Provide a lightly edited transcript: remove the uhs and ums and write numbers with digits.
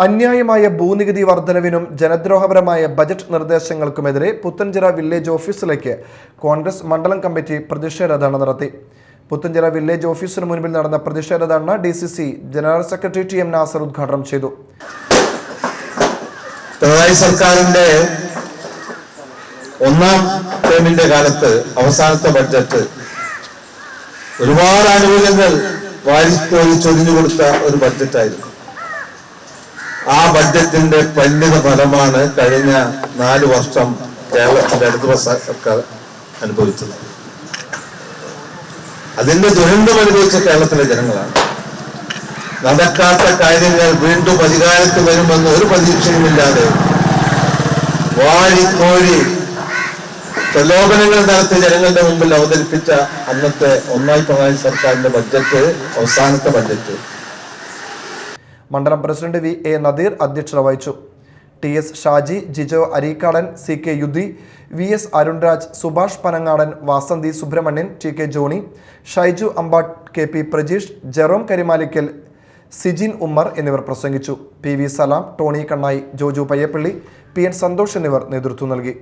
അന്യായമായ ഭൂനികുതി വർധനവിനും ജനദ്രോഹപരമായ budget നിർദ്ദേശങ്ങൾക്കുമെതിരെ Puthenchira village ഓഫീസിലേക്ക് കോൺഗ്രസ് മണ്ഡലം കമ്മിറ്റി പ്രതിഷേധ ധർണ നടത്തി. പുത്തൻചിറ വില്ലേജ് ഓഫീസിന് മുൻപിൽ നടന്ന പ്രതിഷേധ ധർണ DCC general secretary TM Nasar ഉദ്ഘാടനം ചെയ്തു. പിണറായി സർക്കാരിന്റെ ഒന്നാം ടേമിന്റെ കാലത്ത് അവസാനത്തെ ബഡ്ജറ്റ് ഒരുപാട് ആനുകൂല്യങ്ങൾ വാരിക്കോരി ചൊരിഞ്ഞു കൊടുത്ത ഒരു ബഡ്ജറ്റായിരുന്നു. ആ ബഡ്ജറ്റിന്റെ പരിണിത ഫലമാണ് കഴിഞ്ഞ 4 വർഷം കേരളത്തിന്റെ ഇടതുപക്ഷ സർക്കാർ അനുഭവിച്ചത്. അതിന്റെ ദുരന്തം അനുഭവിച്ച കേരളത്തിലെ ജനങ്ങളാണ്. നടക്കാത്ത കാര്യങ്ങൾ വീണ്ടും അധികാരത്തിൽ വരുമെന്ന് ഒരു പ്രതീക്ഷയുമില്ലാതെ വാരിക്കോരി പ്രലോഭനങ്ങൾ നടത്തി ജനങ്ങളുടെ മുമ്പിൽ അവതരിപ്പിച്ച അന്നത്തെ ഒന്നാം പിണറായി സർക്കാരിന്റെ ബഡ്ജറ്റ് അവസാനത്തെ ബഡ്ജറ്റ്. മണ്ഡലം പ്രസിഡന്റ് VA നദീർ അധ്യക്ഷത വഹിച്ചു. TS Shaji, Jijo Areekkadan, CK Yuddhi, VS Arunraj, Subhash Panangadan, Vasanthi Subramanian, TK Johny, Shaiju Ambatt, KP Prajeesh, Jerome Karimalikkal, Sijin Ummer എന്നിവർ പ്രസംഗിച്ചു. PV Salam, Tony Kannayi, Joju Payyappally, PN Santhosh എന്നിവർ നേതൃത്വം നൽകി.